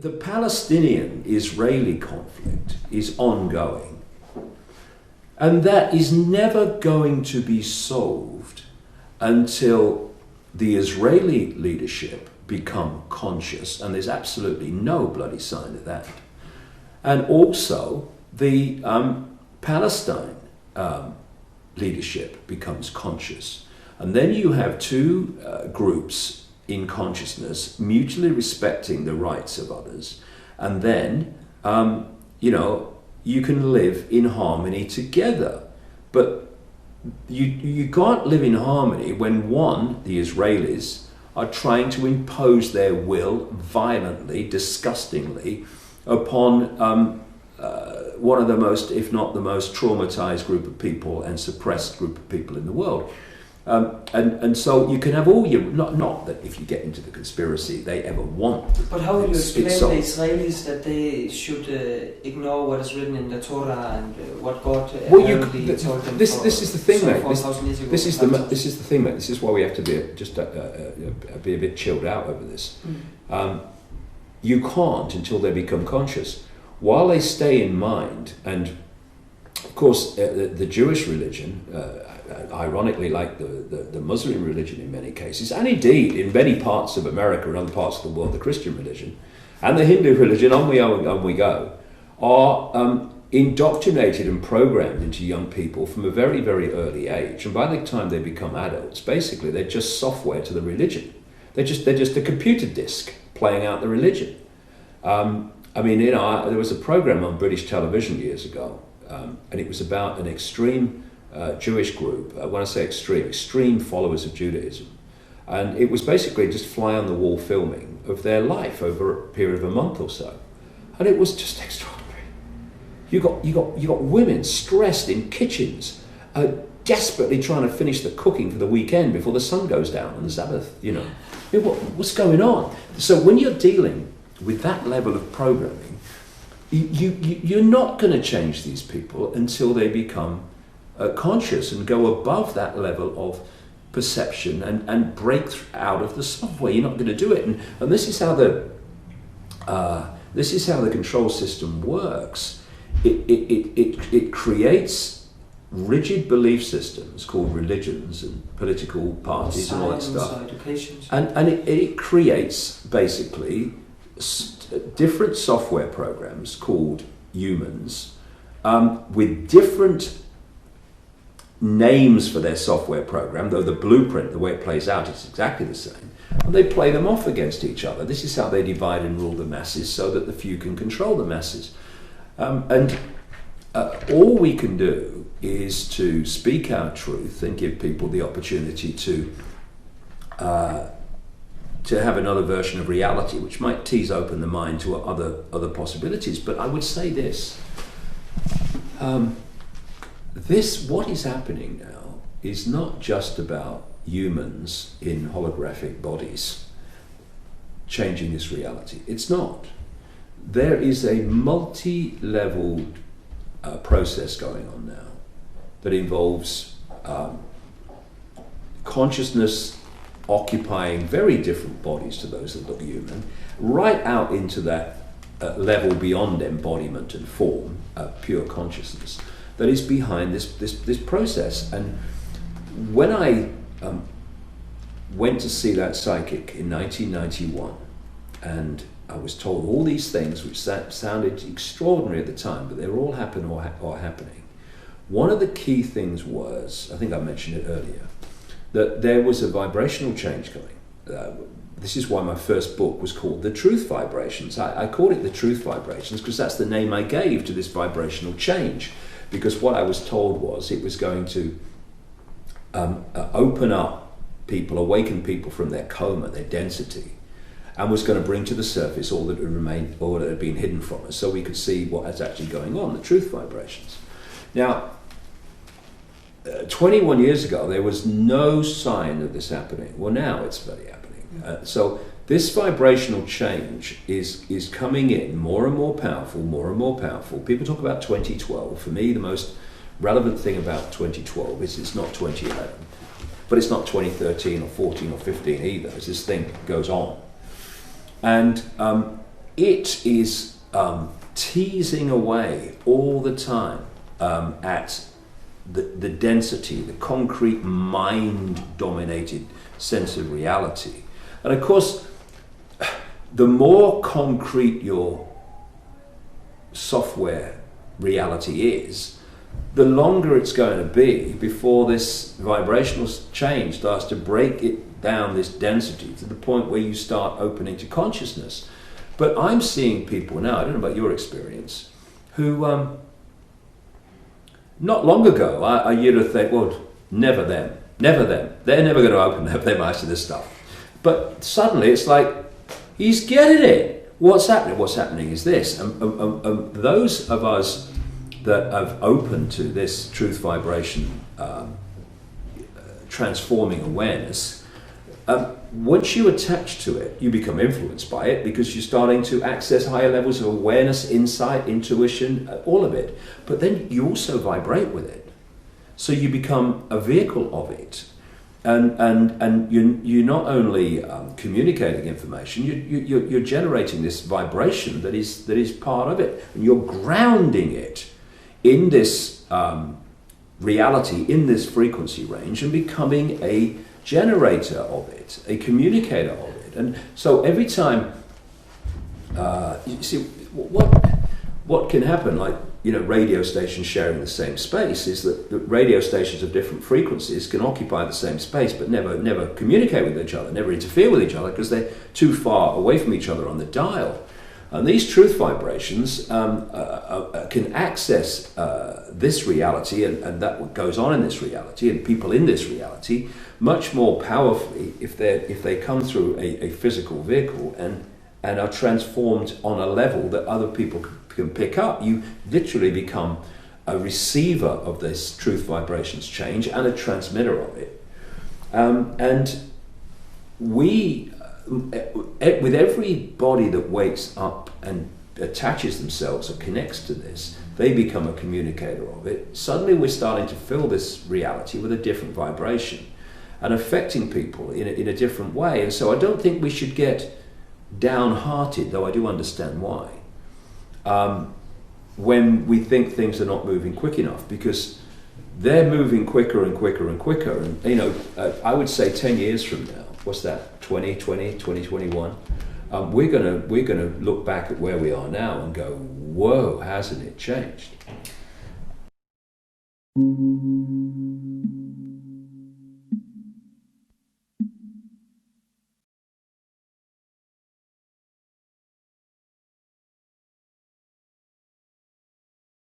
The Palestinian-Israeli conflict is ongoing, and that is never going to be solved until the Israeli leadership become conscious, and there's absolutely no bloody sign of that. And also the Palestine leadership becomes conscious. And then you have two groups in consciousness, mutually respecting the rights of others. And then, you can live in harmony together. But you can't live in harmony when one, the Israelis, are trying to impose their will violently, disgustingly, upon one of the most, if not the most traumatized group of people and suppressed group of people in the world. And so you can have all your, not that if you get into the conspiracy they ever want. But how will you explain the Israelis that they should ignore what is written in the Torah and what God told them? This is the thing, mate. This is the thing, mate. This is why we have to be be a bit chilled out over this. You can't until they become conscious. While they stay in mind, and of course the Jewish religion, ironically like the Muslim religion in many cases, and indeed in many parts of America and other parts of the world, the Christian religion, and the Hindu religion, on we go, are indoctrinated and programmed into young people from a very, very early age. And by the time they become adults, basically they're just software to the religion. They're just a computer disk playing out the religion. There was a program on British television years ago, and it was about an extreme Jewish group. When I say extreme followers of Judaism. And it was basically just fly-on-the-wall filming of their life over a period of a month or so. And it was just extraordinary. You got women stressed in kitchens, desperately trying to finish the cooking for the weekend before the sun goes down on the Sabbath, What's going on? So when you're dealing with that level of programming, you're not going to change these people until they become conscious and go above that level of perception and break out of the software. You're not going to do it, and this is how the control system works. It creates rigid belief systems called religions and political parties and all that stuff, and it creates basically different software programs called humans with different names for their software program, though the blueprint, the way it plays out, is exactly the same. And they play them off against each other. This is how they divide and rule the masses so that the few can control the masses. All we can do is to speak our truth and give people the opportunity to have another version of reality, which might tease open the mind to other possibilities. But I would say this. What is happening now is not just about humans in holographic bodies changing this reality. It's not. There is a multi-level process going on now that involves consciousness occupying very different bodies to those that look human, right out into that level beyond embodiment and form, pure consciousness, that is behind this process. And when I went to see that psychic in 1991, and I was told all these things which sounded extraordinary at the time, but they were all happening or happening. One of the key things was, I think I mentioned it earlier, that there was a vibrational change coming. This is why my first book was called The Truth Vibrations. I called it The Truth Vibrations because that's the name I gave to this vibrational change. Because what I was told was it was going to open up people, awaken people from their coma, their density, and was going to bring to the surface all that had remained, all that had been hidden from us, so we could see what was actually going on, the truth vibrations. Now, 21 years ago, there was no sign of this happening. Well, now it's very happening. So this vibrational change is coming in more and more powerful, more and more powerful. People talk about 2012. For me, the most relevant thing about 2012 is it's not 2011. But it's not 2013 or 14 or 15 either, as this thing goes on. And it is teasing away all the time at the density, the concrete mind-dominated sense of reality. And of course, the more concrete your software reality is, the longer it's going to be before this vibrational change starts to break it down, this density, to the point where you start opening to consciousness. But I'm seeing people now, I don't know about your experience, who not long ago I used to think, well, never them, they're never going to open their minds to this stuff. But suddenly it's like, he's getting it. What's happening? What's happening is this. Those of us that have opened to this truth vibration transforming awareness, once you attach to it, you become influenced by it because you're starting to access higher levels of awareness, insight, intuition, all of it. But then you also vibrate with it. So you become a vehicle of it. And you're not only communicating information, you're generating this vibration that is part of it. And you're grounding it in this reality, in this frequency range, and becoming a generator of it, a communicator of it. And so every time, you see, what can happen, like, radio stations sharing the same space, is that the radio stations of different frequencies can occupy the same space but never communicate with each other, never interfere with each other because they're too far away from each other on the dial. And these truth vibrations can access this reality and that what goes on in this reality and people in this reality much more powerfully if they come through a physical vehicle and are transformed on a level that other people can pick up. You literally become a receiver of this truth vibrations change and a transmitter of it. And we, with every body that wakes up and attaches themselves or connects to this, they become a communicator of it. Suddenly we're starting to fill this reality with a different vibration and affecting people in a different way. And so I don't think we should get downhearted, though I do understand why, when we think things are not moving quick enough, because they're moving quicker and quicker and quicker. And I would say 10 years from now, what's that, 2021, we're gonna look back at where we are now and go, whoa, hasn't it changed?